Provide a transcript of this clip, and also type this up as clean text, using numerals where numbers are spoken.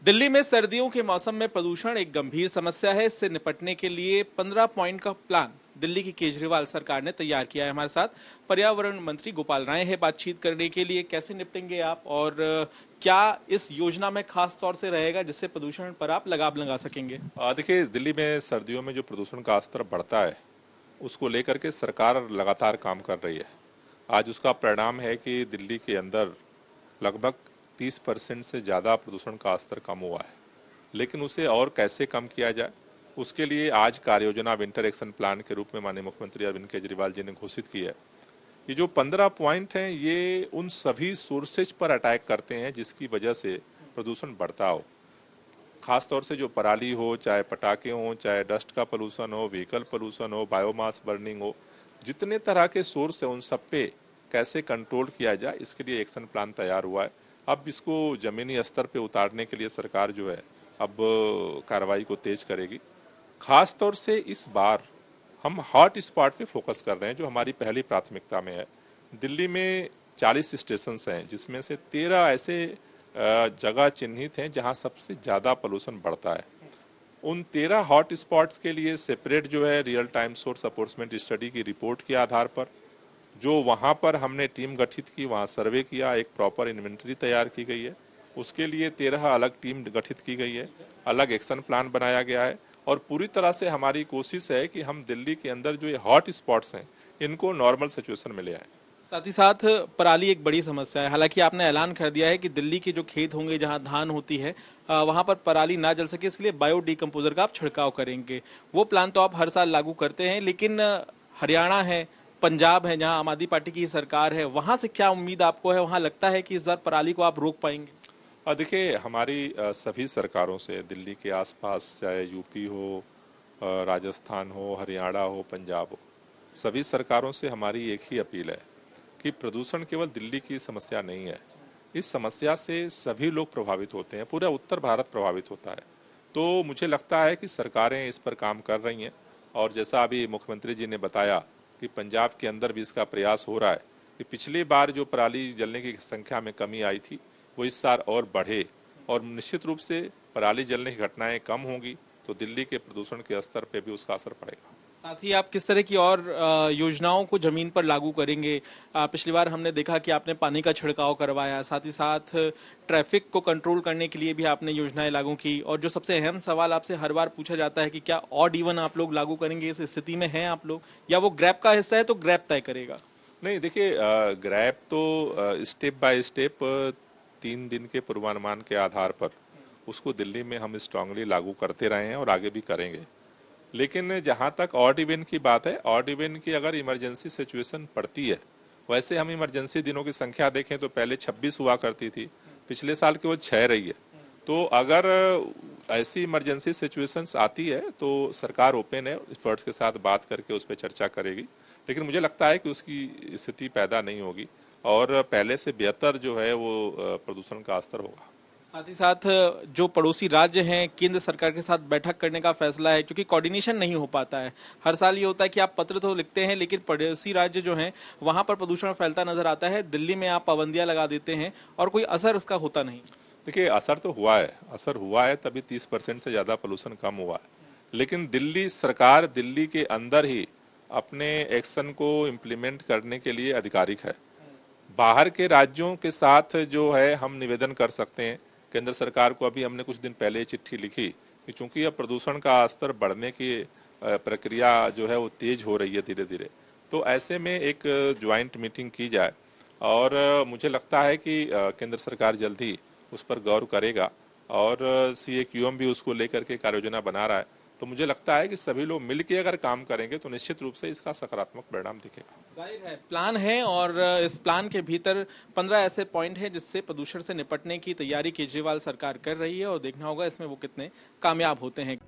दिल्ली में सर्दियों के मौसम में प्रदूषण एक गंभीर समस्या है। इससे निपटने के लिए 15 पॉइंट का प्लान दिल्ली की केजरीवाल सरकार ने तैयार किया है। हमारे साथ पर्यावरण मंत्री गोपाल राय है बातचीत करने के लिए। कैसे निपटेंगे आप और क्या इस योजना में खास तौर से रहेगा जिससे प्रदूषण पर आप लगाम लगा सकेंगे? देखिए, दिल्ली में सर्दियों में जो प्रदूषण का स्तर बढ़ता है उसको लेकर के सरकार लगातार काम कर रही है। आज उसका परिणाम है कि दिल्ली के अंदर लगभग 30% से ज़्यादा प्रदूषण का स्तर कम हुआ है। लेकिन उसे और कैसे कम किया जाए, उसके लिए आज कार्य योजना विंटर एक्शन प्लान के रूप में माननीय मुख्यमंत्री अरविंद केजरीवाल जी ने घोषित की है। ये जो 15 पॉइंट हैं ये उन सभी सोर्सेज पर अटैक करते हैं जिसकी वजह से प्रदूषण बढ़ता हो। खास तौर से जो पराली हो, चाहे पटाखे हो, चाहे डस्ट का पोल्यूशन हो, व्हीकल पोल्यूशन हो, बायोमास बर्निंग हो, जितने तरह के सोर्स हैं उन सब पे कैसे कंट्रोल किया जाए, इसके लिए एक्शन प्लान तैयार हुआ है। अब इसको जमीनी स्तर पे उतारने के लिए सरकार जो है अब कार्रवाई को तेज करेगी। खास तौर से इस बार हम हॉट स्पॉट पे फोकस कर रहे हैं जो हमारी पहली प्राथमिकता में है। दिल्ली में 40 स्टेशन हैं जिसमें से 13 ऐसे जगह चिन्हित हैं जहां सबसे ज़्यादा पोल्यूशन बढ़ता है। उन 13 हॉट स्पॉट्स के लिए सेपरेट जो है रियल टाइम सोर्स अपोर्समेंट स्टडी की रिपोर्ट के आधार पर जो वहाँ पर हमने टीम गठित की, वहाँ सर्वे किया, एक प्रॉपर इन्वेंटरी तैयार की गई है। उसके लिए 13 अलग टीम गठित की गई है, अलग एक्शन प्लान बनाया गया है और पूरी तरह से हमारी कोशिश है कि हम दिल्ली के अंदर जो ये हॉट स्पॉट्स हैं इनको नॉर्मल सिचुएशन में ले आएँ। साथ ही साथ पराली एक बड़ी समस्या है। हालांकि आपने ऐलान कर दिया है कि दिल्ली के जो खेत होंगे जहां धान होती है वहां पर पराली ना जल सके इसके लिए बायो डिकम्पोजर का आप छिड़काव करेंगे। वो प्लान तो आप हर साल लागू करते हैं, लेकिन हरियाणा है, पंजाब है जहां आम आदमी पार्टी की सरकार है, वहां से क्या उम्मीद आपको है? वहां लगता है कि इस बार पराली को आप रोक पाएंगे? देखिए, हमारी सभी सरकारों से दिल्ली के आसपास, चाहे यूपी हो, राजस्थान हो, हरियाणा हो, पंजाब हो, सभी सरकारों से हमारी एक ही अपील है कि प्रदूषण केवल दिल्ली की समस्या नहीं है। इस समस्या से सभी लोग प्रभावित होते हैं, पूरा उत्तर भारत प्रभावित होता है। तो मुझे लगता है कि सरकारें इस पर काम कर रही हैं और जैसा अभी मुख्यमंत्री जी ने बताया कि पंजाब के अंदर भी इसका प्रयास हो रहा है कि पिछली बार जो पराली जलने की संख्या में कमी आई थी वो इस साल और बढ़े और निश्चित रूप से पराली जलने की घटनाएं कम होंगी तो दिल्ली के प्रदूषण के स्तर पे भी उसका असर पड़ेगा। साथ ही आप किस तरह की और योजनाओं को जमीन पर लागू करेंगे? पिछली बार हमने देखा कि आपने पानी का छिड़काव करवाया, साथ ही साथ ट्रैफिक को कंट्रोल करने के लिए भी आपने योजनाएं लागू की। और जो सबसे अहम सवाल आपसे हर बार पूछा जाता है कि क्या ऑड इवन आप लोग लागू करेंगे? इस स्थिति में हैं आप लोग या वो ग्रैप का हिस्सा है तो ग्रैप तय करेगा? नहीं, देखिए, ग्रैप तो स्टेप बाय स्टेप 3 दिन के पूर्वानुमान के आधार पर उसको दिल्ली में हम स्ट्रांगली लागू करते रहे हैं और आगे भी करेंगे। लेकिन जहाँ तक ऑड इवन की बात है, ऑड इवन की अगर इमरजेंसी सिचुएशन पड़ती है, वैसे हम इमरजेंसी दिनों की संख्या देखें तो पहले 26 हुआ करती थी, पिछले साल केवल 6 रही है। तो अगर ऐसी इमरजेंसी सिचुएशंस आती है तो सरकार ओपन है, एक्सपर्ट्स के साथ बात करके उस पर चर्चा करेगी। लेकिन मुझे लगता है कि उसकी स्थिति पैदा नहीं होगी और पहले से बेहतर जो है वो प्रदूषण का स्तर होगा। साथ ही साथ जो पड़ोसी राज्य हैं, केंद्र सरकार के साथ बैठक करने का फैसला है, क्योंकि कोऑर्डिनेशन नहीं हो पाता है। हर साल ये होता है कि आप पत्र तो लिखते हैं लेकिन पड़ोसी राज्य जो हैं वहां पर प्रदूषण फैलता नजर आता है। दिल्ली में आप पाबंदियां लगा देते हैं और कोई असर इसका होता नहीं। देखिए, असर तो हुआ है, असर हुआ है, तभी 30% से ज़्यादा पोल्यूशन कम हुआ है। लेकिन दिल्ली सरकार दिल्ली के अंदर ही अपने एक्शन को इम्प्लीमेंट करने के लिए आधिकारिक है। बाहर के राज्यों के साथ जो है हम निवेदन कर सकते हैं केंद्र सरकार को। अभी हमने कुछ दिन पहले चिट्ठी लिखी कि चूंकि अब प्रदूषण का स्तर बढ़ने की प्रक्रिया जो है वो तेज हो रही है धीरे धीरे, तो ऐसे में एक ज्वाइंट मीटिंग की जाए और मुझे लगता है कि केंद्र सरकार जल्द ही उस पर गौर करेगा और CAQM भी उसको लेकर के कार्य योजना बना रहा है। तो मुझे लगता है कि सभी लोग मिलकर अगर काम करेंगे तो निश्चित रूप से इसका सकारात्मक परिणाम दिखेगा। जाहिर है प्लान है और इस प्लान के भीतर 15 ऐसे पॉइंट हैं जिससे प्रदूषण से निपटने की तैयारी केजरीवाल सरकार कर रही है और देखना होगा इसमें वो कितने कामयाब होते हैं।